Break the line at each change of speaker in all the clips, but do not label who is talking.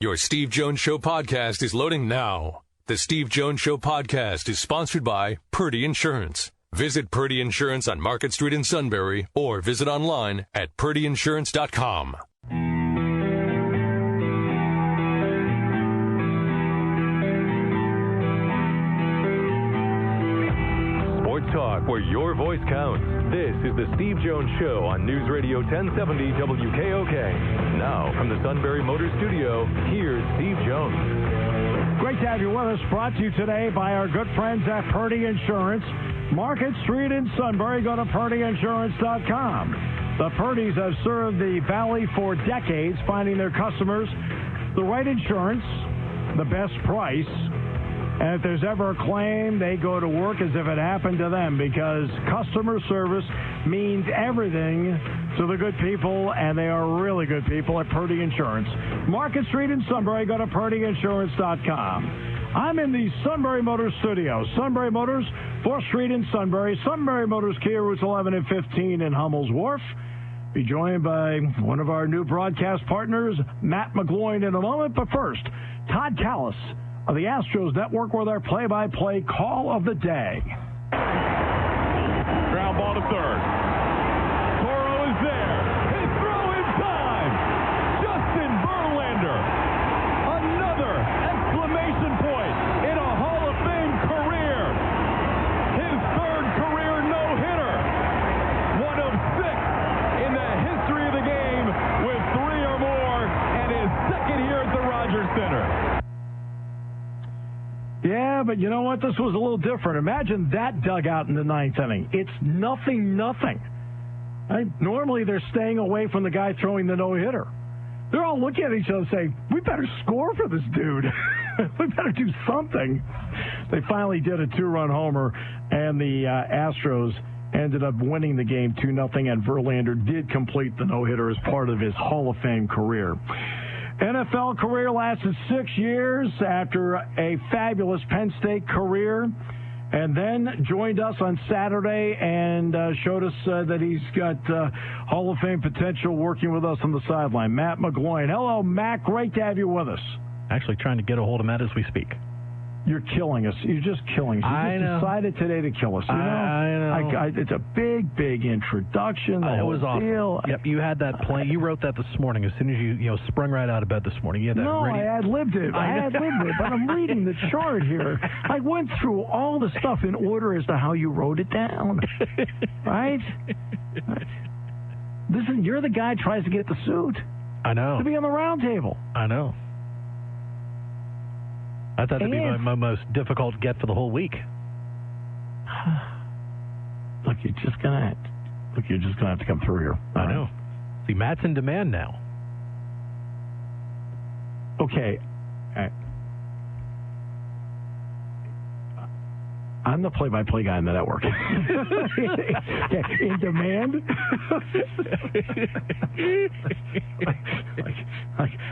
Your Steve Jones Show podcast is loading now. The Steve Jones Show podcast is sponsored by Purdy Insurance. Visit Purdy Insurance on Market Street in Sunbury or visit online at purdyinsurance.com. Sports talk where your voice counts. This is the Steve Jones Show on News Radio 1070 WKOK. Now, from the Sunbury Motor Studio, here's Steve Jones.
Great to have you with us. Brought to you today by our good friends at Purdy Insurance. Market Street in Sunbury. Go to purdyinsurance.com. The Purdys have served the Valley for decades, finding their customers the right insurance, the best price. And if there's ever a claim, they go to work as if it happened to them, because customer service means everything to the good people, and they are really good people at Purdy Insurance. Market Street in Sunbury. Go to purdyinsurance.com. I'm in the Sunbury Motors studio. Sunbury Motors, 4th Street in Sunbury. Sunbury Motors, Kia, routes 11 and 15 in Hummel's Wharf. Be joined by one of our new broadcast partners, Matt McGloin, in a moment. But first, Todd Callis of the Astros Network with our play-by-play call of the day.
Ground ball to third. Toro is there. His throw in time. Justin Verlander. Another exclamation point in a Hall of Fame career. His third career no-hitter. One of 6 in the history of the game with 3 or more, and his second here at the Rogers Center.
Yeah, but you know what? This was a little different. Imagine that dugout in the 9th inning. It's 0-0. Right? Normally, they're staying away from the guy throwing the no-hitter. They're all looking at each other and saying, we better score for this dude. We better do something. They finally did a 2-run homer, and the Astros ended up winning the game 2-0, and Verlander did complete the no-hitter as part of his Hall of Fame career. NFL career lasted 6 years after a fabulous Penn State career, and then joined us on Saturday and showed us that he's got Hall of Fame potential working with us on the sideline. Matt McGloin. Hello, Matt. Great to have you with us.
Actually trying to get a hold of Matt as we speak.
You're killing us. You're just killing us. You just decided today to kill us. You know?
I know.
It's a big introduction.
It was awesome.
Deal.
Yep, you had that play. You wrote that this morning as soon as you sprung right out of bed this morning. You had that ready.
I ad-libbed it. I ad-libbed it, but I'm reading the chart here. I went through all the stuff in order as to how you wrote it down. Right? Listen, you're the guy who tries to get the suit.
I know.
To be on the round table.
I know. I thought that'd be my most difficult get for the whole week.
Look, you're just gonna have to come through here.
I know. See, Matt's in demand now.
Okay. I'm the play-by-play guy in the network. In demand?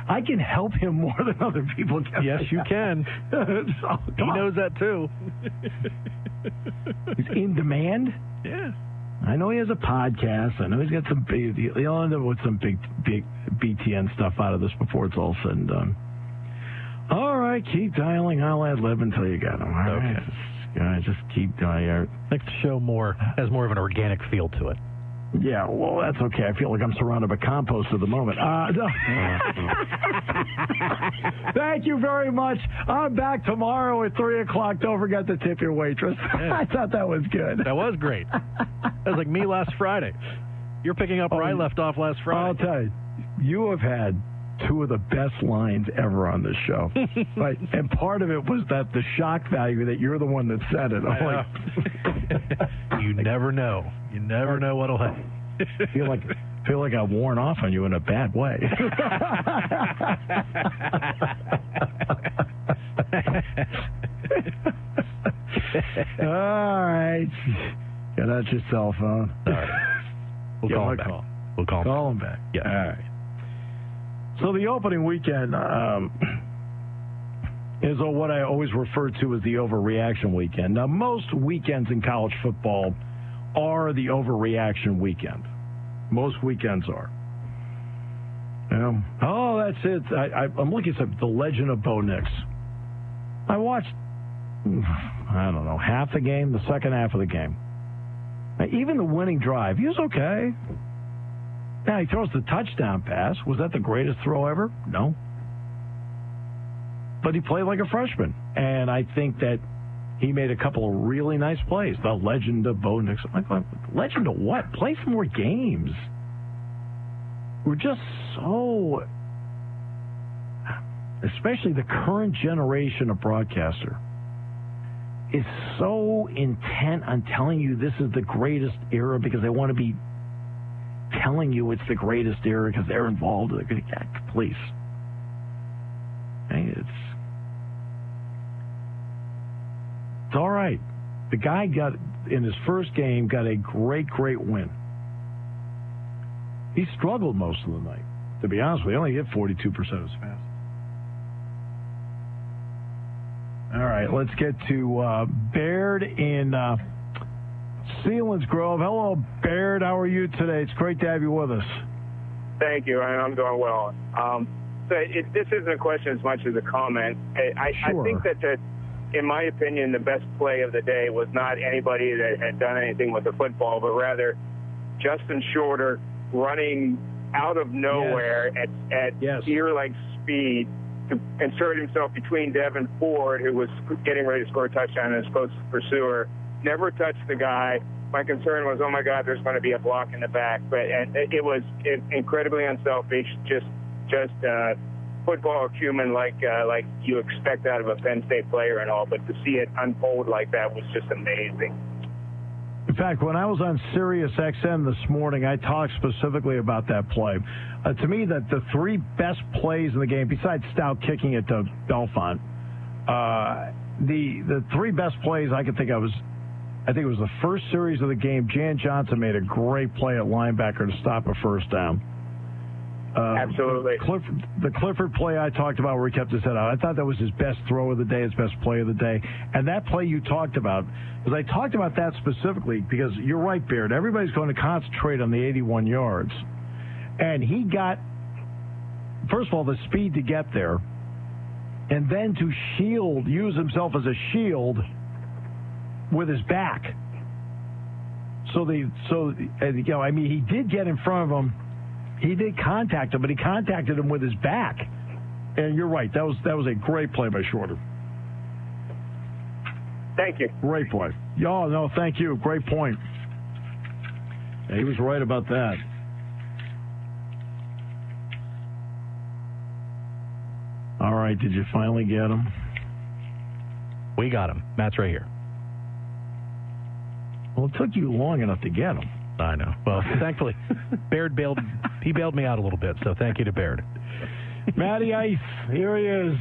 I can help him more than other people can.
Yes, you can. He knows that, too.
He's in demand?
Yeah.
I know he has a podcast. I know he's got some big... He'll end up with some big BTN stuff out of this before it's all said and done. All right, keep dialing. I'll ad-lib until you got him. All right. Just keep doing.
Makes the show has more of an organic feel to it.
Yeah, well, that's okay. I feel like I'm surrounded by compost at the moment. Thank you very much. I'm back tomorrow at 3 o'clock. Don't forget to tip your waitress.
Yeah.
I thought that was good.
That was great. That was like me last Friday. You're picking up where I left off last Friday.
I'll tell you, you have had 2 of the best lines ever on this show. Right? And part of it was that the shock value that you're the one that said it. I'm like,
you never know. You never know what'll happen.
feel like I've worn off on you in a bad way. All right. Get out your cell phone.
All right. We'll call him back. We'll call him back.
Yeah. All right. So the opening weekend is what I always refer to as the overreaction weekend. Now, most weekends in college football are the overreaction weekend. Most weekends are. Oh, that's it. I'm looking at The Legend of Bo Nix. I watched, I don't know, half the game, the second half of the game. Even the winning drive, he was okay. Now, he throws the touchdown pass. Was that the greatest throw ever? No. But he played like a freshman. And I think that he made a couple of really nice plays. The Legend of Bo Nix. Legend of what? Play some more games. We're just so, especially the current generation of broadcaster, is so intent on telling you this is the greatest era because they want to be telling you it's the greatest era because they're involved. Please. It's all right. The guy got, in his first game, got a great win. He struggled most of the night. To be honest with you, he only hit 42% of his passes. All right, let's get to Baird in Selinsgrove. Hello, Baird. How are you today? It's great to have you with us.
Thank you. I'm doing well. This isn't a question as much as a comment. I think that, in my opinion, the best play of the day was not anybody that had done anything with the football, but rather Justin Shorter running out of nowhere at deer-like speed to insert himself between Devin Ford, who was getting ready to score a touchdown, and his close pursuer. Never touched the guy. My concern was, oh my God, there's going to be a block in the back. And it was incredibly unselfish, just football acumen like you expect out of a Penn State player and all. But to see it unfold like that was just amazing.
In fact, when I was on Sirius XM this morning, I talked specifically about that play. To me, that the three best plays in the game, besides Stout kicking it to Belfont, the three best plays I could think of was, I think it was the first series of the game. Jan Johnson made a great play at linebacker to stop a first down.
Absolutely.
The Clifford play I talked about where he kept his head out, I thought that was his best throw of the day, his best play of the day. And that play you talked about, because I talked about that specifically because you're right, Baird. Everybody's going to concentrate on the 81 yards. And he got, first of all, the speed to get there, and then to use himself as a shield with his back. He did get in front of him. He did contact him, but he contacted him with his back. And you're right. That was a great play by Shorter.
Thank you.
Great play. No, thank you. Great point. Yeah, he was right about that. All right. Did you finally get him?
We got him. Matt's right here.
Well, it took you long enough to get him.
I know. Well, thankfully, Baird bailed me out a little bit, so thank you to Baird.
Matty Ice, here he is.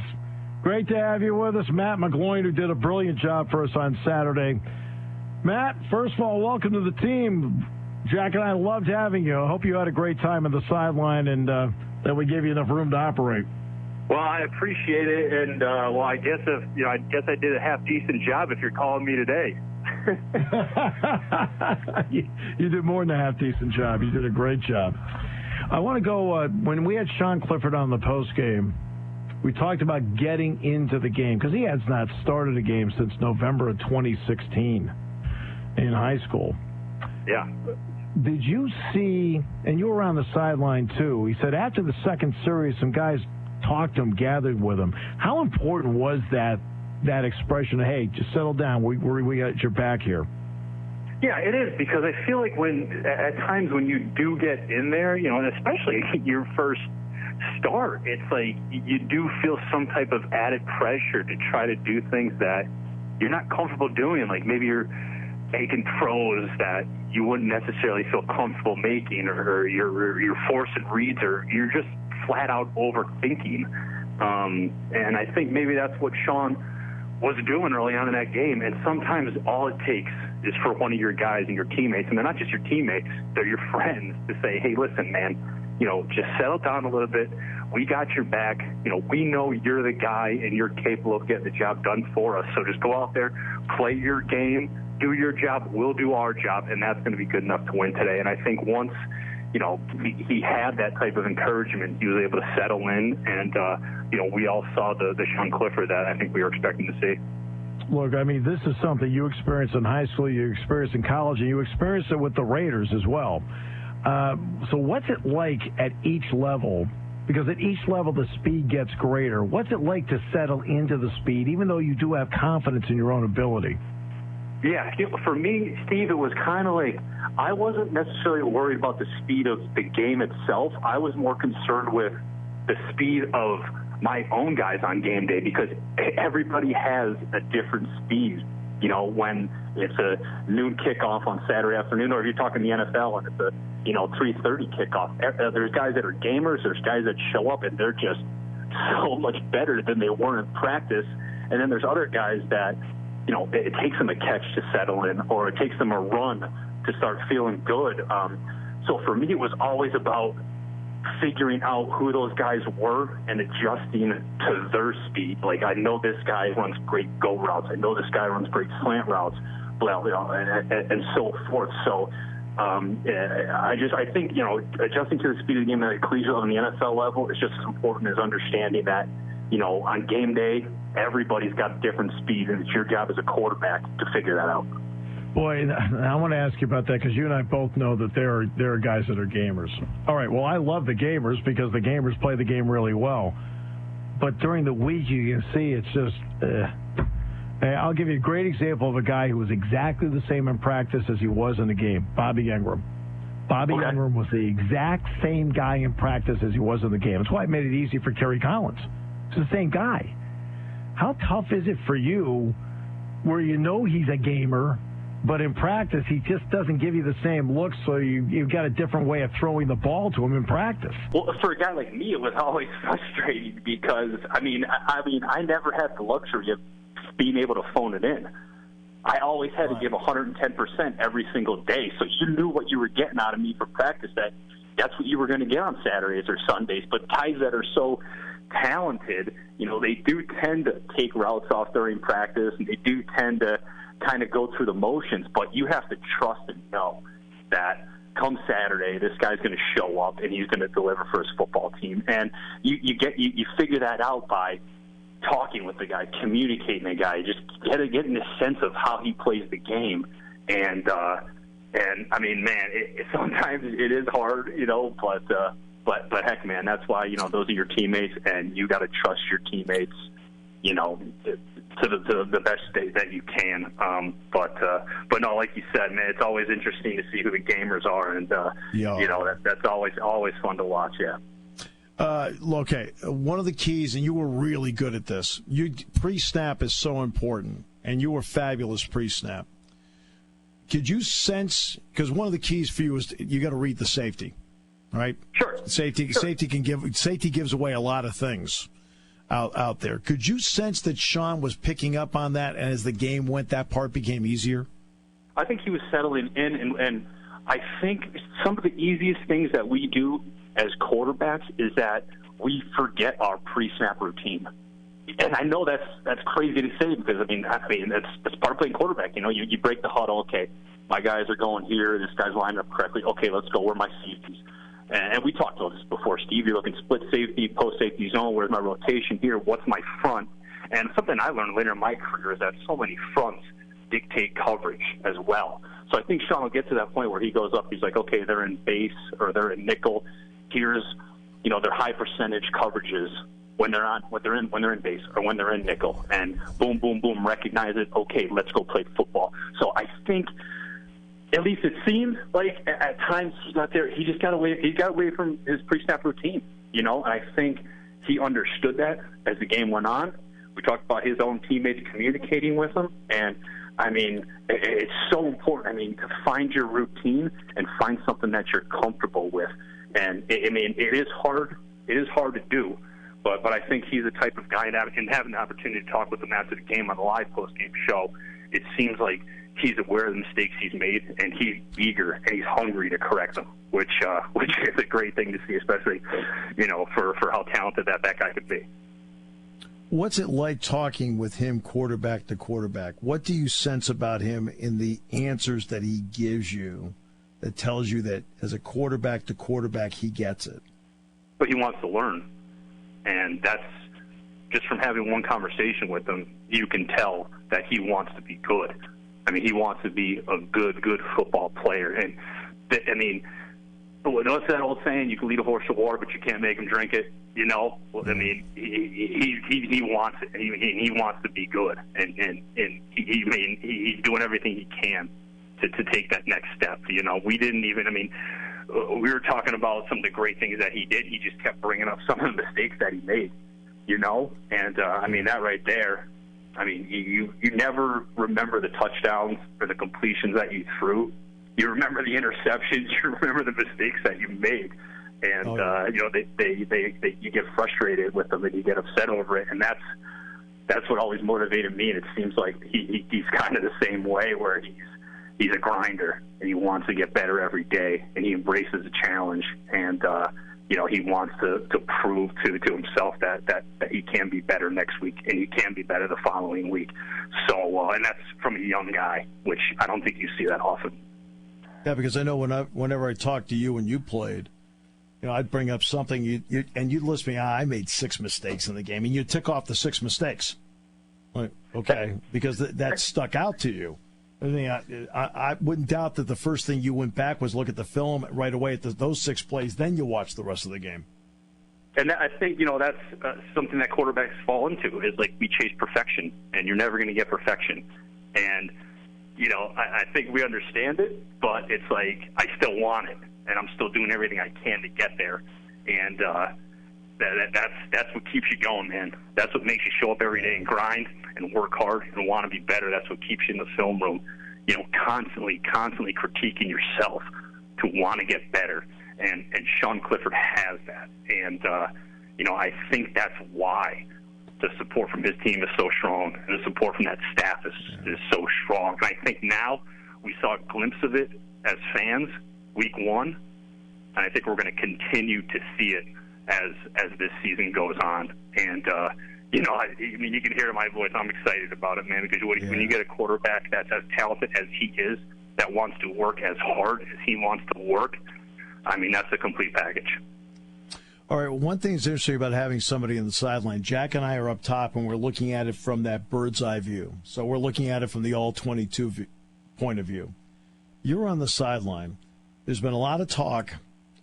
Great to have you with us. Matt McGloin, who did a brilliant job for us on Saturday. Matt, first of all, welcome to the team. Jack and I loved having you. I hope you had a great time on the sideline and that we gave you enough room to operate.
Well, I appreciate it, and I guess I did a half decent job if you're calling me today.
You did more than a half-decent job. You did a great job. I want to go, when we had Sean Clifford on the postgame, we talked about getting into the game, because he has not started a game since November of 2016 in high school.
Yeah.
Did you see, and you were on the sideline too, he said after the second series, some guys talked to him, gathered with him. How important was that expression of, hey, just settle down, we got your back here?
Yeah, it is, because I feel like at times when you do get in there, and especially your first start, it's like you do feel some type of added pressure to try to do things that you're not comfortable doing. Like maybe you're making throws that you wouldn't necessarily feel comfortable making, or you're forcing reads, or you're just flat out overthinking. And I think maybe that's what Sean was doing early on in that game. And sometimes all it takes is for one of your guys and your teammates, and they're not just your teammates, they're your friends, to say, hey, listen, man, just settle down a little bit. We got your back. We know you're the guy and you're capable of getting the job done for us. So just go out there, play your game, do your job. We'll do our job, and that's going to be good enough to win today. And I think once he had that type of encouragement. He was able to settle in, and, we all saw the Sean Clifford that I think we were expecting to see.
Look, I mean, this is something you experienced in high school, you experienced in college, and you experienced it with the Raiders as well. So what's it like at each level? Because at each level, the speed gets greater. What's it like to settle into the speed, even though you do have confidence in your own ability?
Yeah, for me, Steve, it was kind of like I wasn't necessarily worried about the speed of the game itself. I was more concerned with the speed of my own guys on game day, because everybody has a different speed. When it's a noon kickoff on Saturday afternoon, or if you're talking the NFL and it's a 3:30 kickoff, there's guys that are gamers, there's guys that show up and they're just so much better than they were in practice, and then there's other guys that it takes them a catch to settle in, or it takes them a run to start feeling good. So for me, it was always about figuring out who those guys were and adjusting to their speed. Like, I know this guy runs great go routes. I know this guy runs great slant routes, and so forth. So I think, adjusting to the speed of the game at the collegiate level and the NFL level is just as important as understanding that, on game day, everybody's got different speed, and it's your job as a quarterback to figure that out.
Boy, I want to ask you about that, because you and I both know that there are guys that are gamers. All right, well, I love the gamers because the gamers play the game really well. But during the week, you can see it's just I'll give you a great example of a guy who was exactly the same in practice as he was in the game, Bobby Ingram. Bobby Ingram was the exact same guy in practice as he was in the game. That's why it made it easy for Kerry Collins. It's the same guy. How tough is it for you where he's a gamer, but in practice, he just doesn't give you the same look, so you've got a different way of throwing the ball to him in practice?
Well, for a guy like me, it was always frustrating because, I never had the luxury of being able to phone it in. I always had to give 110% every single day, so you knew what you were getting out of me for practice, that's what you were going to get on Saturdays or Sundays. But guys that are so talented, they do tend to take routes off during practice, and they do tend to kind of go through the motions, but you have to trust and know that come Saturday, this guy's going to show up and he's going to deliver for his football team. And you figure that out by talking with the guy, communicating the guy, just getting a sense of how he plays the game. And I mean, man, sometimes it is hard, but heck, man, that's why, those are your teammates, and you got to trust your teammates, to the best state that you can. But no, like you said, man, it's always interesting to see who the gamers are, and that's always fun to watch. Yeah.
Okay, one of the keys, and you were really good at this. Pre-snap is so important, and you were fabulous pre-snap. Could you sense, because one of the keys for you is you got to read the safety, right?
Sure. Safety
gives away a lot of things out there. Could you sense that Sean was picking up on that, and as the game went, that part became easier?
I think he was settling in, and I think some of the easiest things that we do as quarterbacks is that we forget our pre-snap routine. And I know that's crazy to say because, I mean that's part of playing quarterback. You break the huddle. Okay, my guys are going here. This guy's lined up correctly. Okay, let's go. Where are my safeties? And we talked about this before, Steve. You're looking split safety, post safety zone. Where's my rotation here? What's my front? And something I learned later in my career is that so many fronts dictate coverage as well. So I think Sean will get to that point where he goes up. He's like, okay, they're in base or they're in nickel. Here's, their high percentage coverages when they're in base or when they're in nickel, and boom, boom, boom, recognize it. Okay, let's go play football. So I think, at least it seemed like at times he got there. He just got away. He got away from his pre-snap routine, and I think he understood that as the game went on. We talked about his own teammates communicating with him, and I mean, it's so important. I mean, to find your routine and find something that you're comfortable with. And it is hard. It is hard to do, but I think he's the type of guy, and having the opportunity to talk with him after the game on the live post-game show, it seems like he's aware of the mistakes he's made, and he's eager and he's hungry to correct them, which is a great thing to see, especially for how talented that guy could be.
What's it like talking with him quarterback to quarterback? What do you sense about him in the answers that he gives you that tells you that as a quarterback to quarterback, he gets it.
But he wants to learn. And that's just from having one conversation with him, you can tell that he wants to be good. I mean, he wants to be a good football player. And, I mean, what's that old saying? You can lead a horse to water, but you can't make him drink it. You know, I mean, he wants it. He wants to be good, and he's doing everything he can to take that next step. You know, we didn't even. I mean, we were talking about some of the great things that he did. He just kept bringing up some of the mistakes that he made. You know, and I mean that right there. I mean, you never remember the touchdowns or the completions that you threw. You remember the interceptions. You remember the mistakes that you made. And, you know, you get frustrated with them and you get upset over it. And that's what always motivated me. And it seems like he's kind of the same way, where he's a grinder and he wants to get better every day, and he embraces the challenge. And, you know, he wants to prove to himself that he can be better next week and he can be better the following week. So, and that's from a young guy, which I don't think you see that often.
Yeah, because I know whenever I talked to you when you played, you know, I'd bring up something, and you'd list me, I made 6 mistakes in the game, and you'd tick off the 6 mistakes. Like, okay, because that stuck out to you. I mean, I wouldn't doubt that the first thing you went back was look at the film right away at those 6 plays, then you watch the rest of the game.
And I think, you know, that's something that quarterbacks fall into, is like we chase perfection, and you're never going to get perfection. And, you know, I think we understand it, but it's like I still want it. And I'm still doing everything I can to get there, and that's what keeps you going, man. That's what makes you show up every day and grind and work hard and want to be better. That's what keeps you in the film room, you know, constantly critiquing yourself to want to get better. And Sean Clifford has that, and you know, I think that's why the support from his team is so strong, and the support from that staff is so strong. And I think now we saw a glimpse of it as fans. Week 1, and I think we're going to continue to see it as this season goes on. And you know, I mean, you can hear it in my voice. I'm excited about it, man, because when you get a quarterback that's as talented as he is, that wants to work as hard as he wants to work, I mean, that's a complete package.
All right, one thing that's interesting about having somebody in the sideline, Jack and I are up top, and we're looking at it from that bird's eye view. So we're looking at it from the all-22 point of view. You're on the sideline. There's been a lot of talk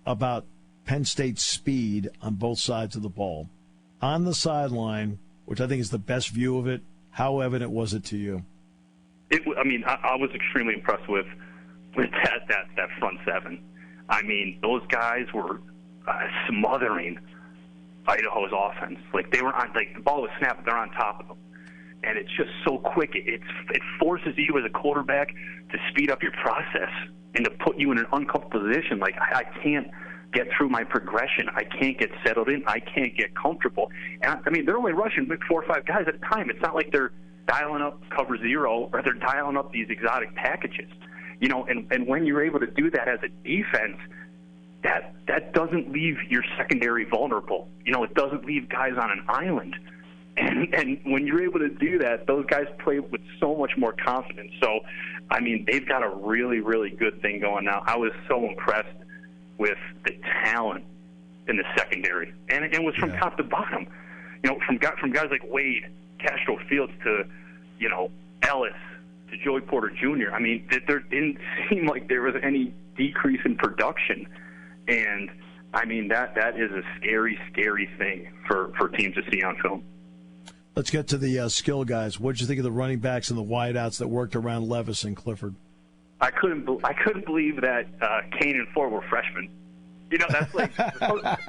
about Penn State's speed on both sides of the ball. On the sideline, which I think is the best view of it, how evident was it to you?
I mean, I was extremely impressed with that front seven. I mean, those guys were smothering Idaho's offense. Like, they were on, like, the ball was snapped, they're on top of them. And it's just so quick. It forces you as a quarterback to speed up your process and to put you in an uncomfortable position. Like, I can't get through my progression. I can't get settled in. I can't get comfortable. And, I mean, they're only rushing 4 or 5 guys at a time. It's not like they're dialing up cover 0 or they're dialing up these exotic packages. You know, and when you're able to do that as a defense, that doesn't leave your secondary vulnerable. You know, it doesn't leave guys on an island. And when you're able to do that, those guys play with so much more confidence. So, I mean, they've got a really, really good thing going now. I was so impressed with the talent in the secondary. And it was from top to bottom. You know, from guys like Wade, Castro Fields to, you know, Ellis to Joey Porter Jr. I mean, there didn't seem like there was any decrease in production. And, I mean, that is a scary, scary thing for teams to see on film.
Let's get to the skill guys. What did you think of the running backs and the wideouts that worked around Levis and Clifford?
I couldn't believe that Kane and Ford were freshmen. You know, that's like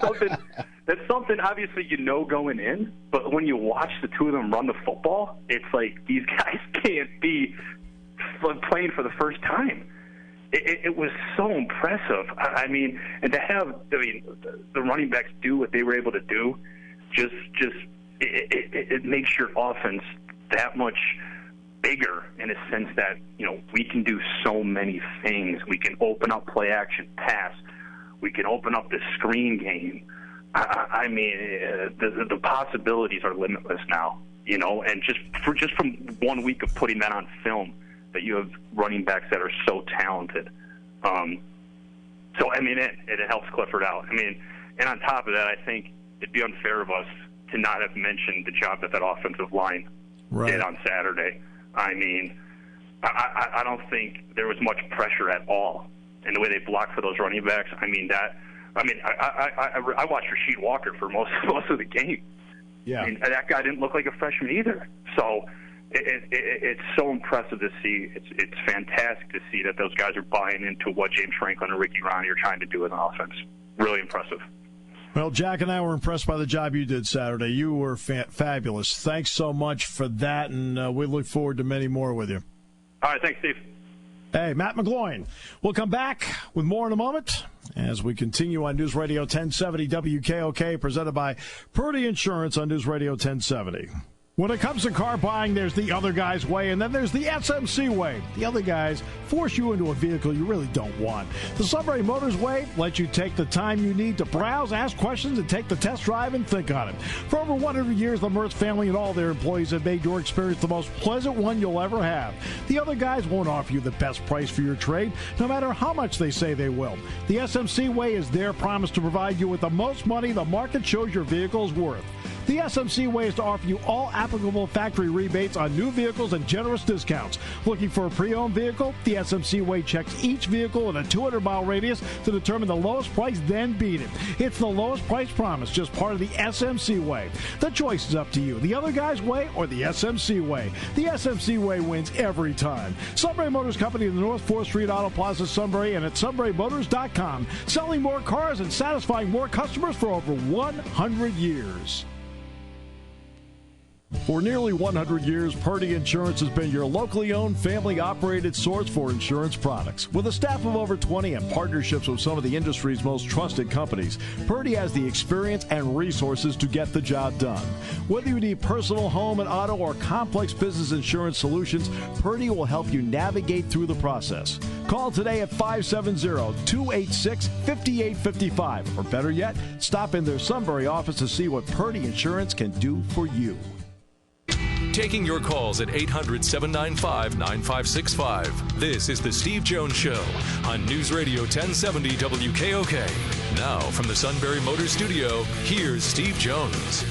something. That's something obviously you know going in, but when you watch the two of them run the football, it's like these guys can't be playing for the first time. It was so impressive. I mean, and to have the running backs do what they were able to do, just. It makes your offense that much bigger in a sense that, you know, we can do so many things. We can open up play action pass. We can open up the screen game. I mean, the possibilities are limitless now, you know, and just from 1 week of putting that on film, that you have running backs that are so talented. So, I mean, it helps Clifford out. I mean, and on top of that, I think it'd be unfair of us to not have mentioned the job that offensive line did on Saturday. I mean, I don't think there was much pressure at all in the way they blocked for those running backs. I watched Rasheed Walker for most of the game.
Yeah.
I mean, that guy didn't look like a freshman either. So it's so impressive to see. It's fantastic to see that those guys are buying into what James Franklin and Ricky Ronnie are trying to do as an offense. Really impressive.
Well, Jack and I were impressed by the job you did Saturday. You were fabulous. Thanks so much for that, and we look forward to many more with you.
All right, thanks, Steve.
Hey, Matt McGloin. We'll come back with more in a moment as we continue on News Radio 1070 WKOK, presented by Purdy Insurance on News Radio 1070. When it comes to car buying, there's the other guy's way, and then there's the SMC way. The other guys force you into a vehicle you really don't want. The Sunbury Motors way lets you take the time you need to browse, ask questions, and take the test drive and think on it. For over 100 years, the Mertz family and all their employees have made your experience the most pleasant one you'll ever have. The other guys won't offer you the best price for your trade, no matter how much they say they will. The SMC way is their promise to provide you with the most money the market shows your vehicle is worth. The SMC way is to offer you all applicable factory rebates on new vehicles and generous discounts. Looking for a pre-owned vehicle? The SMC way checks each vehicle in a 200-mile radius to determine the lowest price, then beat it. It's the lowest price promise, just part of the SMC way. The choice is up to you, the other guy's way or the SMC way. The SMC way wins every time. Sunbury Motors Company in the North 4th Street Auto Plaza, Sunbury, and at sunburymotors.com. Selling more cars and satisfying more customers for over 100 years. For nearly 100 years, Purdy Insurance has been your locally owned, family-operated source for insurance products. With a staff of over 20 and partnerships with some of the industry's most trusted companies, Purdy has the experience and resources to get the job done. Whether you need personal, home, and auto, or complex business insurance solutions, Purdy will help you navigate through the process. Call today at 570-286-5855. Or better yet, stop in their Sunbury office to see what Purdy Insurance can do for you.
Taking your calls at 800-795-9565. This is the Steve Jones Show on News Radio 1070 WKOK. Now from the Sunbury Motors Studio, here's Steve Jones.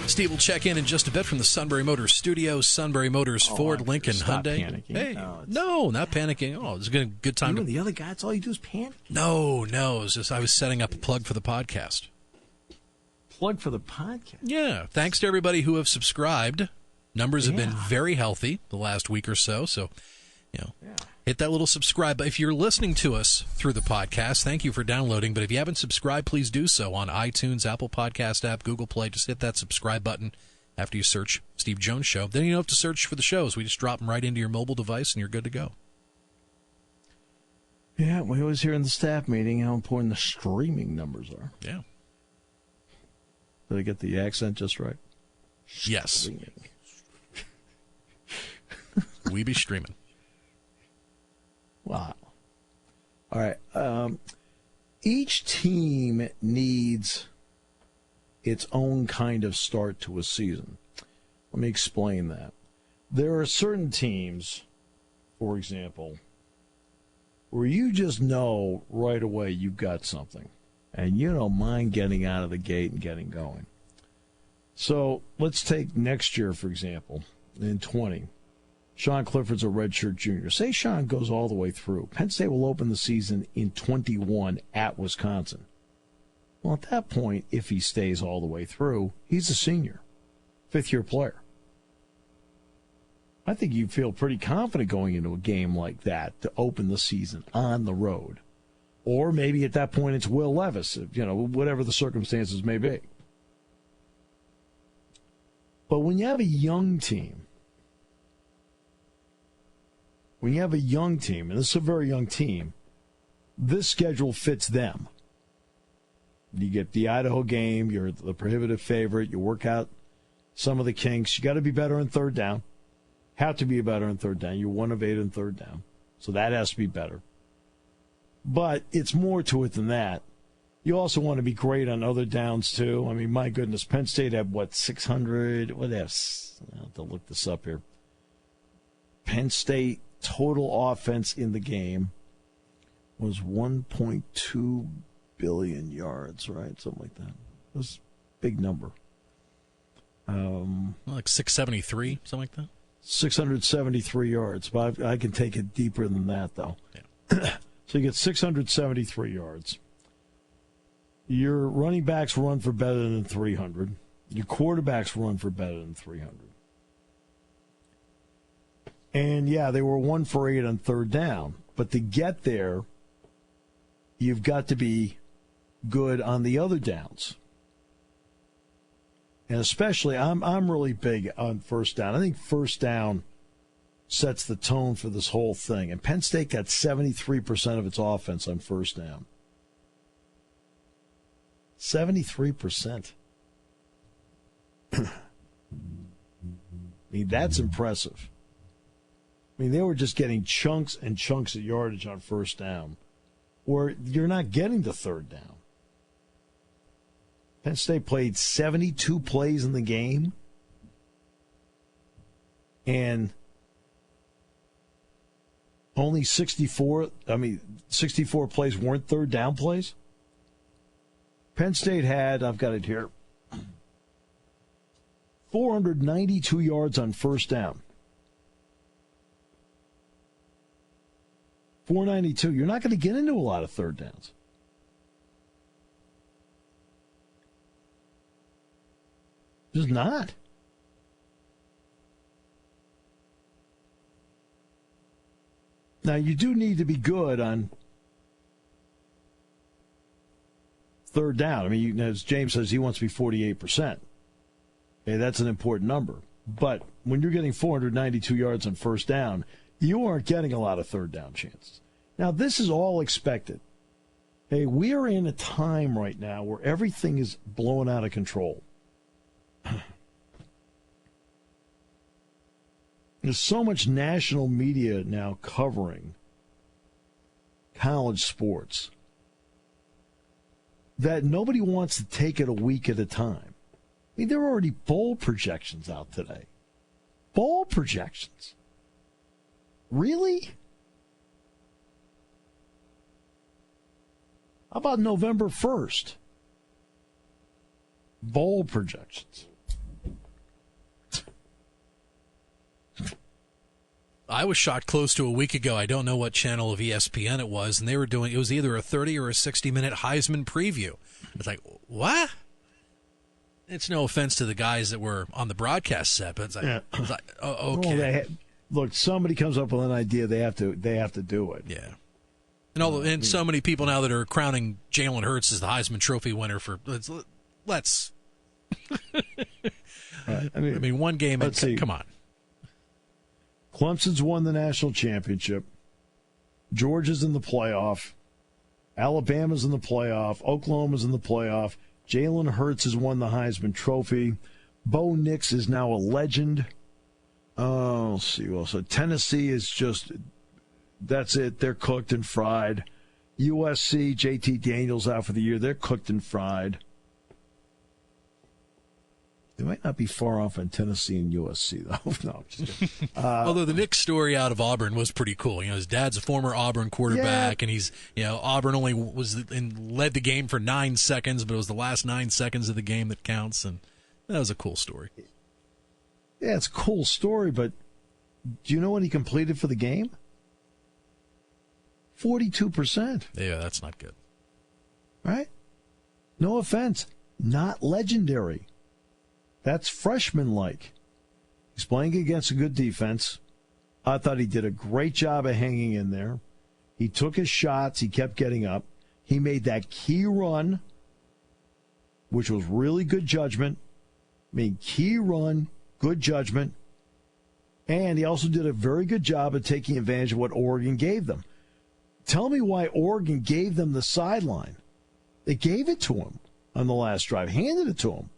Steve will check in just a bit from the Sunbury Motors studio. Sunbury Motors, Ford, Lincoln, Hyundai.
Panicking.
Hey, no, not panicking. Oh, it's a good time.
You and the other guy, that's all you do is panic?
No. It was just I was setting up a plug for the podcast.
Plug for the podcast?
Yeah. Thanks to everybody who have subscribed. Numbers have been very healthy the last week or so. So, hit that little subscribe. But if you're listening to us through the podcast, thank you for downloading. But if you haven't subscribed, please do so on iTunes, Apple Podcast app, Google Play. Just hit that subscribe button after you search Steve Jones Show. Then you don't have to search for the shows. We just drop them right into your mobile device, and you're good to go.
Yeah, we always hear in the staff meeting how important the streaming numbers are.
Yeah.
Did I get the accent just right?
Yes.
Streaming.
We be streaming.
Wow. All right. Each team needs its own kind of start to a season. Let me explain that. There are certain teams, for example, where you just know right away you've got something, and you don't mind getting out of the gate and getting going. So let's take next year, for example, in 20. Sean Clifford's a redshirt junior. Say Sean goes all the way through. Penn State will open the season in 21 at Wisconsin. Well, at that point, if he stays all the way through, he's a senior, fifth-year player. I think you feel pretty confident going into a game like that to open the season on the road. Or maybe at that point it's Will Levis, whatever the circumstances may be. But when you have a young team, when you have a young team, and this is a very young team, this schedule fits them. You get the Idaho game, you're the prohibitive favorite, you work out some of the kinks. You got to be better in third down. Have to be better in third down. You're 1 of 8 in third down. So that has to be better. But it's more to it than that. You also want to be great on other downs, too. I mean, my goodness, Penn State had, 600? What they have? I'll have to look this up here. Penn State total offense in the game was 1.2 billion yards, right? Something like that. It was a big number.
Like 673, something like that?
673 yards. But I can take it deeper than that, though. Yeah. So you get 673 yards. Your running backs run for better than 300. Your quarterbacks run for better than 300. And, yeah, they were 1 for 8 on third down. But to get there, you've got to be good on the other downs. And especially, I'm really big on first down. I think first down sets the tone for this whole thing. And Penn State got 73% of its offense on first down. 73%. I mean, that's impressive. I mean, they were just getting chunks and chunks of yardage on first down, or you're not getting to third down. Penn State played 72 plays in the game, and only 64 plays weren't third down plays. Penn State had, I've got it here, 492 yards on first down. 492. You're not going to get into a lot of third downs. Just not. Now, you do need to be good on third down. I mean, as James says, he wants to be 48%. Okay, that's an important number. But when you're getting 492 yards on first down, you aren't getting a lot of third down chances. Now, this is all expected. Hey, we are in a time right now where everything is blowing out of control. There's so much national media now covering college sports that nobody wants to take it a week at a time. I mean, there are already bowl projections out today. Bowl projections. Really? How about November 1st? Bowl projections.
I was shot close to a week ago. I don't know what channel of ESPN it was, and they were doing, it was either a 30 or a 60-minute Heisman preview. It's like, what? It's no offense to the guys that were on the broadcast set, but it's like, yeah. I was like, oh, okay.
Well, look, somebody comes up with an idea, they have to do it.
Yeah. And so many people now that are crowning Jalen Hurts as the Heisman Trophy winner for let's. I mean, one game.
Let's see.
Come on.
Clemson's won the national championship. Georgia's in the playoff. Alabama's in the playoff. Oklahoma's in the playoff. Jalen Hurts has won the Heisman Trophy. Bo Nix is now a legend. Let's see. Well, so Tennessee is just, that's it. They're cooked and fried. USC, JT Daniels out for the year. They're cooked and fried. They might not be far off on Tennessee and USC, though. No, just kidding.
Although the Nick story out of Auburn was pretty cool. You know, his dad's a former Auburn quarterback, and he's, Auburn only led the game for 9 seconds, but it was the last 9 seconds of the game that counts, and that was a cool story.
Yeah, it's a cool story, but do you know what he completed for the game? 42%.
Yeah, that's not good.
Right? No offense. Not legendary. That's freshman-like. He's playing against a good defense. I thought he did a great job of hanging in there. He took his shots. He kept getting up. He made that key run, which was really good judgment. I mean, key run, good judgment. And he also did a very good job of taking advantage of what Oregon gave them. Tell me why Oregon gave them the sideline. They gave it to him on the last drive, handed it to him.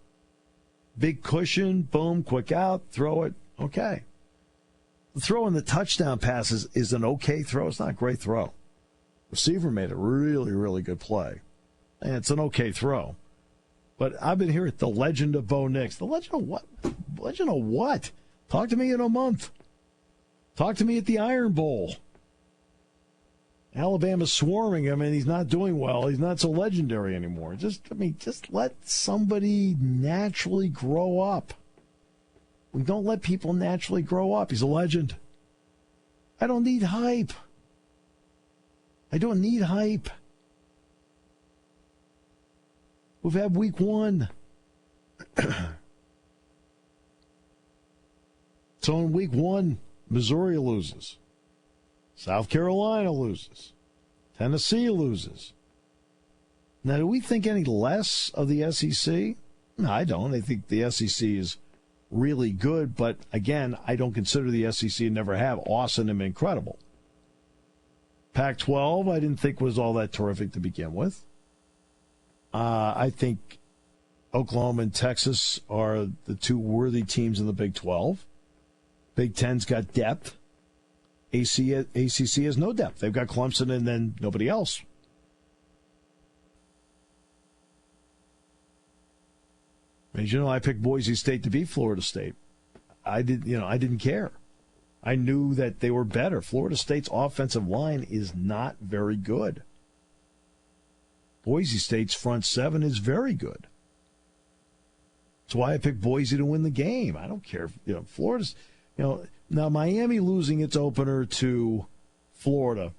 Big cushion, boom, quick out, throw it, okay. The throw in the touchdown passes is an okay throw. It's not a great throw. Receiver made a really, really good play. And it's an okay throw. But I've been hearing the legend of Bo Nix. The legend of what? Legend of what? Talk to me in a month. Talk to me at the Iron Bowl. Alabama's swarming him, and he's not doing well. He's not so legendary anymore. Just let somebody naturally grow up. We don't let people naturally grow up. He's a legend. I don't need hype. We've had week 1. So in week 1, Missouri loses. South Carolina loses. Tennessee loses. Now, do we think any less of the SEC? No, I don't. I think the SEC is really good, but again, I don't consider the SEC and never have awesome and incredible. Pac-12, I didn't think was all that terrific to begin with. I think Oklahoma and Texas are the two worthy teams in the Big 12. Big Ten's got depth. ACC has no depth. They've got Clemson and then nobody else. As you know, I picked Boise State to beat Florida State. I didn't care. I knew that they were better. Florida State's offensive line is not very good. Boise State's front seven is very good. That's why I picked Boise to win the game. I don't care. Florida's, now Miami losing its opener to Florida.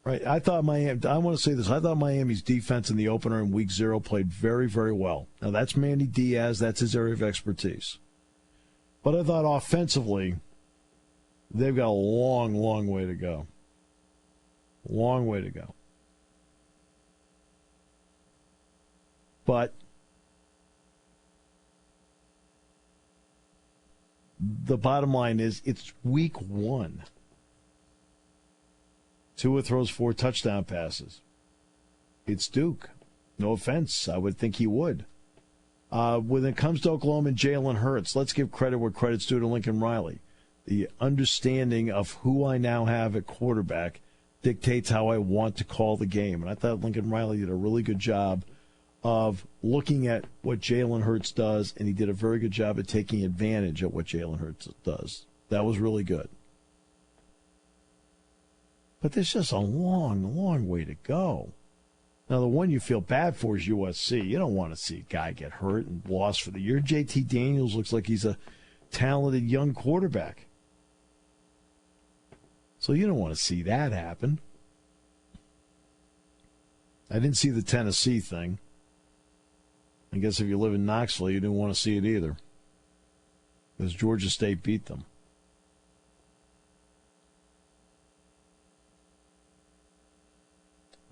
Right. I want to say this. I thought Miami's defense in the opener in week 0 played very, very well. Now that's Manny Diaz. That's his area of expertise. But I thought offensively, they've got a long, long way to go. Long way to go. But the bottom line is it's week 1. Tua throws 4 touchdown passes. It's Duke. No offense. I would think he would. When it comes to Oklahoma and Jalen Hurts, let's give credit where credit's due to Lincoln Riley. The understanding of who I now have at quarterback dictates how I want to call the game. And I thought Lincoln Riley did a really good job of looking at what Jalen Hurts does, and he did a very good job of taking advantage of what Jalen Hurts does. That was really good. But there's just a long, long way to go. Now, the one you feel bad for is USC. You don't want to see a guy get hurt and lost for the year. JT Daniels looks like he's a talented young quarterback. So you don't want to see that happen. I didn't see the Tennessee thing. I guess if you live in Knoxville, you didn't want to see it either, because Georgia State beat them.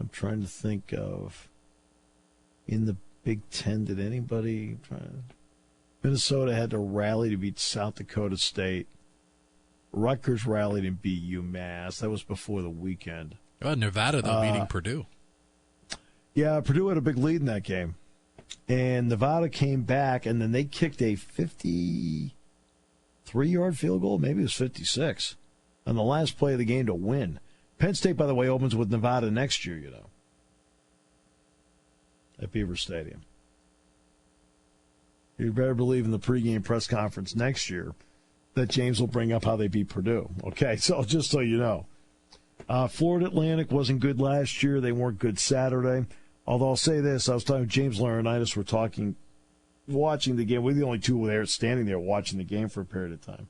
I'm trying to think of, in the Big Ten, did anybody Minnesota had to rally to beat South Dakota State. Rutgers rallied and beat UMass. That was before the weekend.
Nevada, though, beating Purdue.
Yeah, Purdue had a big lead in that game. And Nevada came back, and then they kicked a 53-yard field goal. Maybe it was 56 on the last play of the game to win. Penn State, by the way, opens with Nevada next year, at Beaver Stadium. You better believe in the pregame press conference next year that James will bring up how they beat Purdue. Okay, so just so you know. Florida Atlantic wasn't good last year. They weren't good Saturday. Although I'll say this, I was talking to James Laurinaitis. We're watching the game. We're the only two there standing there watching the game for a period of time.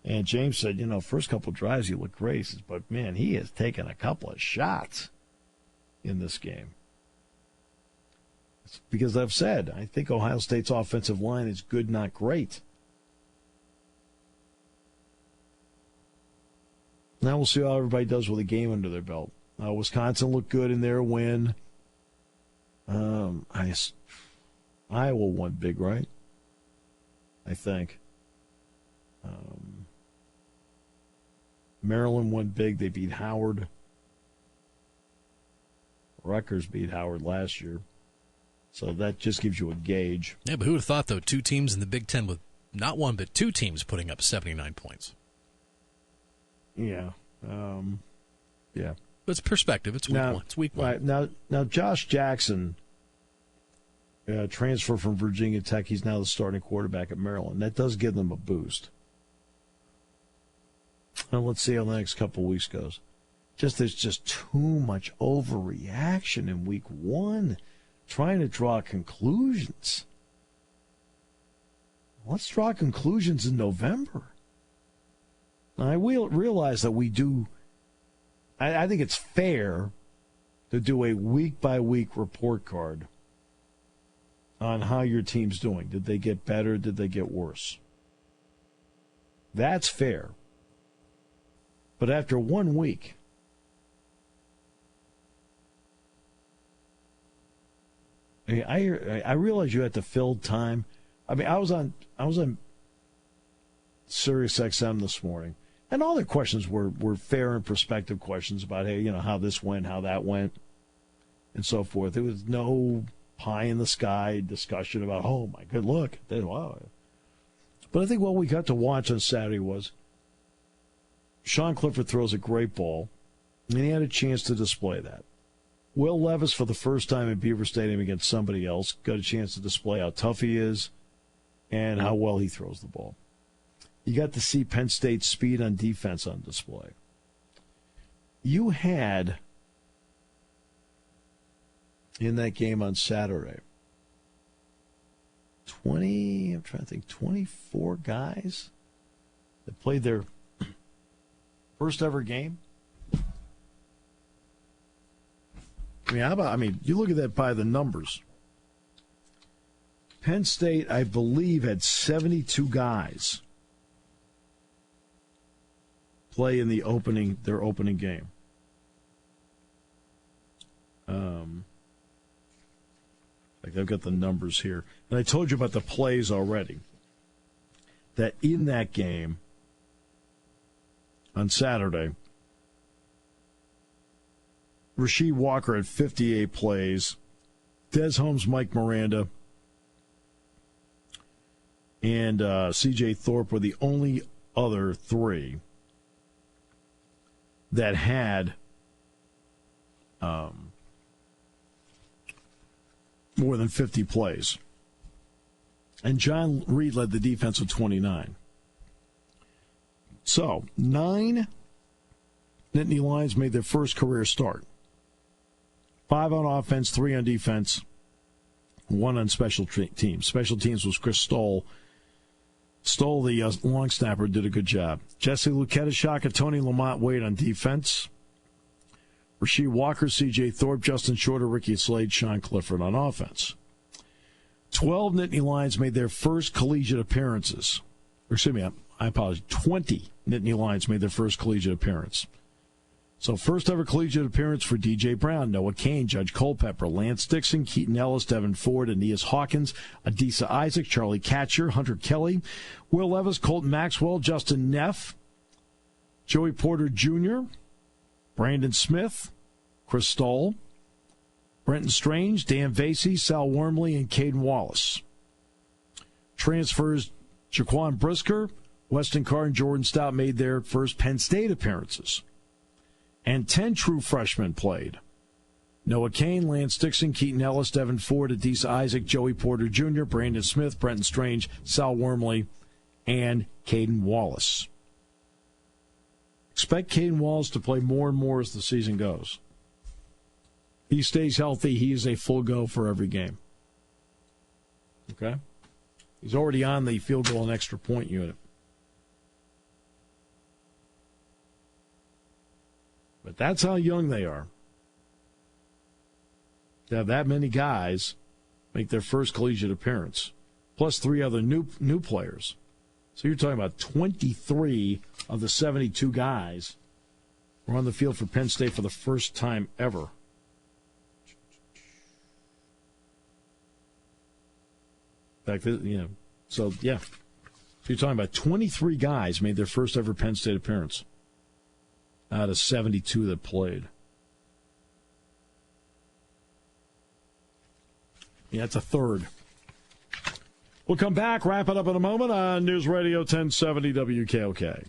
And James said, first couple drives, you look great. He says, but, man, he has taken a couple of shots in this game. It's because I've said, I think Ohio State's offensive line is good, not great. Now we'll see how everybody does with a game under their belt. Wisconsin looked good in their win. Iowa won big, right? I think. Maryland won big. They beat Howard. Rutgers beat Howard last year. So that just gives you a gauge.
Yeah, but who would have thought, though, two teams in the Big Ten with not one but two teams putting up 79 points?
Yeah. Yeah.
But it's perspective. It's week one. It's week one.
Right. Now, Josh Jackson transferred from Virginia Tech. He's now the starting quarterback at Maryland. That does give them a boost. And let's see how the next couple of weeks goes. There's just too much overreaction in week one, trying to draw conclusions. Let's draw conclusions in November. I will realize that we do. I think it's fair to do a week-by-week report card on how your team's doing. Did they get better? Did they get worse? That's fair. But after 1 week, I realize you had to fill time. I mean, I was on Sirius XM this morning, and all the questions were fair and perspective questions about, hey, how this went, how that went, and so forth. There was no pie in the sky discussion about, oh my good, look, wow. But I think what we got to watch on Saturday was Sean Clifford throws a great ball, and he had a chance to display that. Will Levis, for the first time in Beaver Stadium against somebody else, got a chance to display how tough he is and how well he throws the ball. You got to see Penn State's speed on defense on display. You had, in that game on Saturday, 24 guys that played their first ever game. I mean, you look at that by the numbers. Penn State, I believe, had 72 guys play in their opening game. I've got the numbers here. And I told you about the plays already. That in that game on Saturday, Rasheed Walker had 58 plays. Des Holmes, Mike Miranda, and C.J. Thorpe were the only other three that had more than 50 plays. And John Reed led the defense with 29. So, 9 Nittany Lions made their first career start. 5 on offense, 3 on defense, 1 on special teams. Special teams was Chris Stoll. Stoll, the long snapper, did a good job. Jesse Luketa, Tony Lamont Wade on defense. Rasheed Walker, C.J. Thorpe, Justin Shorter, Ricky Slade, Sean Clifford on offense. 12 Nittany Lions made their first collegiate appearances. Excuse me, I apologize. 20 Nittany Lions made their first collegiate appearance. So first ever collegiate appearance for D.J. Brown, Noah Kane, Judge Culpepper, Lance Dixon, Keaton Ellis, Devin Ford, Aeneas Hawkins, Adisa Isaac, Charlie Katcher, Hunter Kelly, Will Levis, Colton Maxwell, Justin Neff, Joey Porter Jr., Brandon Smith, Chris Stoll, Brenton Strange, Dan Vasey, Sal Wormley, and Caden Wallace. Transfers, Jaquan Brisker, Weston Carr, and Jordan Stout made their first Penn State appearances. And 10 true freshmen played. Noah Kane, Lance Dixon, Keaton Ellis, Devin Ford, Adisa Isaac, Joey Porter Jr., Brandon Smith, Brenton Strange, Sal Wormley, and Caden Wallace. Expect Caden Wallace to play more and more as the season goes. He stays healthy. He is a full go for every game. Okay? He's already on the field goal and extra point unit. But that's how young they are. To have that many guys make their first collegiate appearance, plus 3 other new players. So you're talking about 23 of the 72 guys were on the field for Penn State for the first time ever. In fact, So you're talking about 23 guys made their first ever Penn State appearance. out of 72 that played. Yeah, it's a third. We'll come back, wrap it up in a moment on News Radio 1070 WKOK.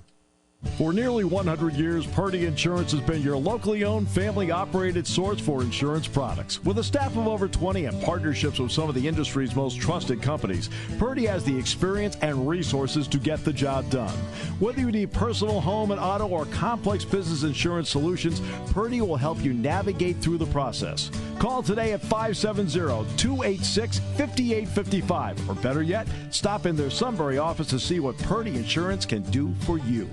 For nearly 100 years, Purdy Insurance has been your locally owned, family-operated source for insurance products. With a staff of over 20 and partnerships with some of the industry's most trusted companies, Purdy has the experience and resources to get the job done. Whether you need personal, home, and auto, or complex business insurance solutions, Purdy will help you navigate through the process. Call today at 570-286-5855. Or better yet, stop in their Sunbury office to see what Purdy Insurance can do for you.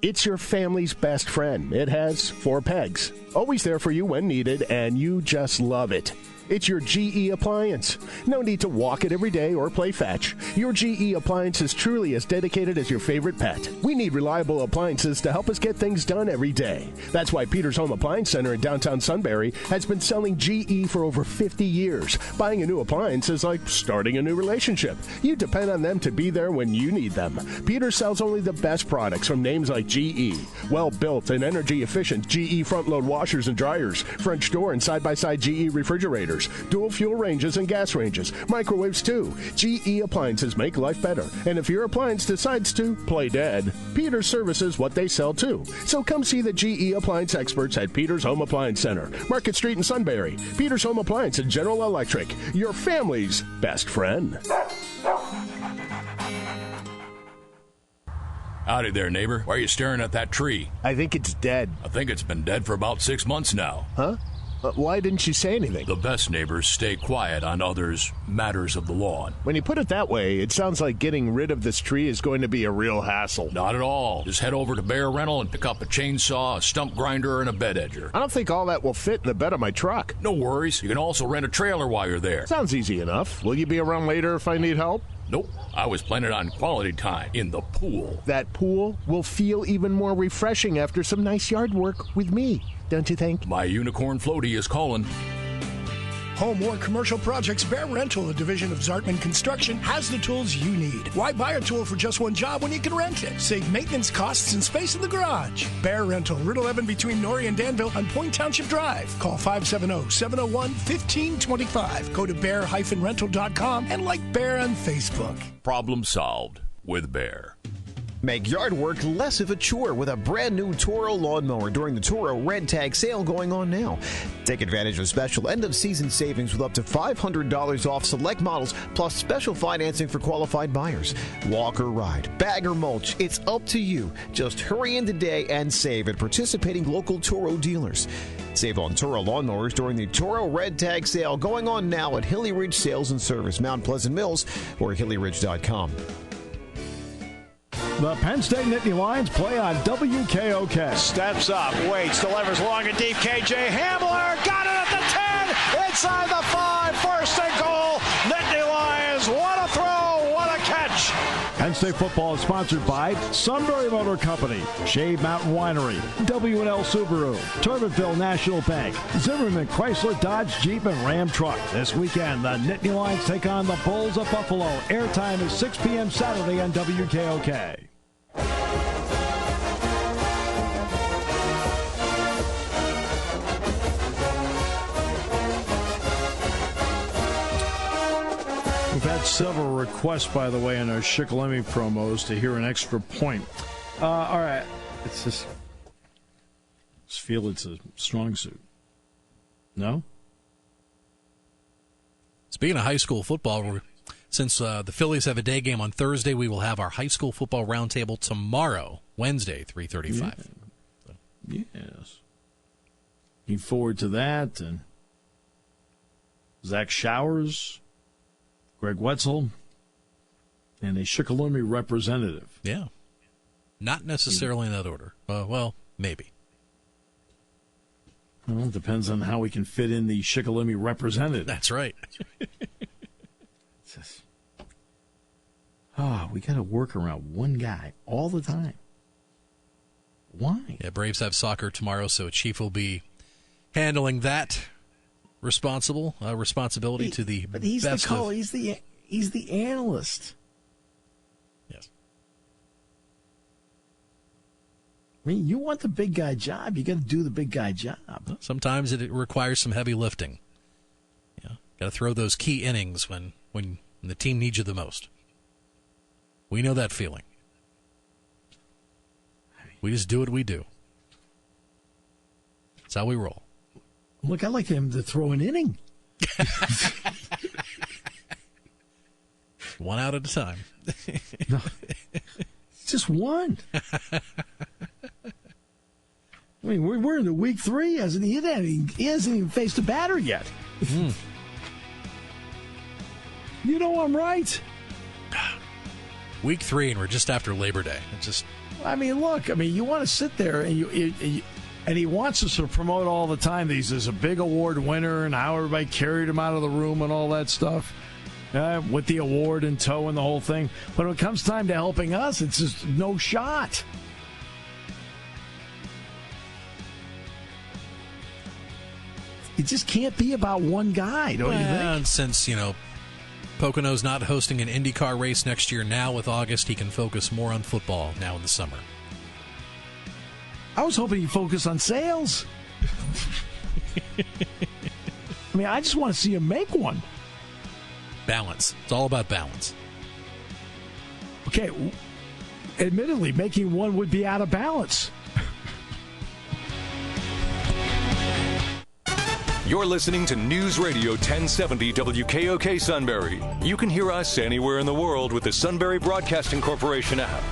It's your family's best friend. It has 4 pegs. Always there for you when needed, and you just love it. It's your GE appliance. No need to walk it every day or play fetch. Your GE appliance is truly as dedicated as your favorite pet. We need reliable appliances to help us get things done every day. That's why Peter's Home Appliance Center in downtown Sunbury has been selling GE for over 50 years. Buying a new appliance is like starting a new relationship. You depend on them to be there when you need them. Peter sells only the best products from names like GE. Well-built and energy-efficient GE front-load washers and dryers, French door and side-by-side GE refrigerators, dual fuel ranges and gas ranges, microwaves too. GE appliances make life better. And if your appliance decides to play dead, Peter's services what they sell too. So come see the GE appliance experts at Peter's Home Appliance Center, Market Street in Sunbury. Peter's Home Appliance and General Electric, your family's best friend.
Howdy there, neighbor. Why are you staring at that tree?
I think it's dead.
I think it's been dead for about 6 months now.
Huh? Why didn't you say anything?
The best neighbors stay quiet on others' matters of the lawn.
When you put it that way, it sounds like getting rid of this tree is going to be a real hassle.
Not at all. Just head over to Bear Rental and pick up a chainsaw, a stump grinder, and a bed edger.
I don't think all that will fit in the bed of my truck.
No worries. You can also rent a trailer while you're there.
Sounds easy enough. Will you be around later if I need help?
Nope. I was planning on quality time in the pool.
That pool will feel even more refreshing after some nice yard work with me, don't you think?
My unicorn floaty is calling.
Home or commercial projects, Bear Rental, a division of Zartman Construction, has the tools you need. Why buy a tool for just one job when you can rent it? Save maintenance costs and space in the garage. Bear Rental, Route 11 between Norrie and Danville on Point Township Drive. Call 570-701-1525. Go to bear-rental.com and like Bear on Facebook.
Problem solved with Bear.
Make yard work less of a chore with a brand new Toro lawnmower during the Toro Red Tag sale going on now. Take advantage of special end-of-season savings with up to $500 off select models, plus special financing for qualified buyers. Walk or ride, bag or mulch, it's up to you. Just hurry in today and save at participating local Toro dealers. Save on Toro lawnmowers during the Toro Red Tag sale going on now at Hilly Ridge Sales and Service, Mount Pleasant Mills, or hillyridge.com.
The Penn State Nittany Lions play on WKOK.
Steps up, waits, delivers long and deep. KJ Hamler got it at the 10, inside the 5, first and goal. Nittany Lions, what a throw, what a catch.
Penn State football is sponsored by Sunbury Motor Company, Shade Mountain Winery, W&L Subaru, Turbinville National Bank, Zimmerman Chrysler Dodge Jeep and Ram Truck. This weekend, the Nittany Lions take on the Bulls of Buffalo. Airtime is 6 p.m. Saturday on WKOK.
We've had several requests, by the way, in our Shikellamy promos to hear an extra point. All right. It's just feel it's a strong suit. No?
Speaking of high school football, since the Phillies have a day game on Thursday, we will have our high school football roundtable tomorrow, Wednesday, 3:35.
Yeah. Yes. Looking forward to that. And Zach Showers, Greg Wetzel, and a Shikellamy representative.
Yeah. Not necessarily in that order. Well, maybe.
Well, it depends on how we can fit in the Shikellamy representative.
That's right.
We got to work around one guy all the time. Why?
Yeah, Braves have soccer tomorrow, so Chief will be handling that responsibility to the
but he's
best
the caller. He's the analyst.
Yes.
I mean, you want the big guy job, you got to do the big guy job.
Sometimes it requires some heavy lifting. Got to throw those key innings when the team needs you the most. We know that feeling. We just do what we do. That's how we roll.
Look, I like him to throw an inning.
One out at a time.
No, just one. I mean, we're in the week 3. He hasn't even faced a batter yet. You know I'm right.
Week 3, and we're just after Labor Day. It's just.
I mean, look. I mean, you want to sit there, and and he wants us to promote all the time that he's a big award winner, and how everybody carried him out of the room and all that stuff. With the award in tow and the whole thing. But when it comes time to helping us, it's just no shot. It just can't be about one guy, don't you think?
And since, Pocono's not hosting an IndyCar race next year, now with August, he can focus more on football now in the summer.
I was hoping he'd focus on sales. I mean, I just want to see him make one.
Balance. It's all about balance.
Okay, admittedly, making one would be out of balance.
You're listening to News Radio 1070 WKOK Sunbury. You can hear us anywhere in the world with the Sunbury Broadcasting Corporation app.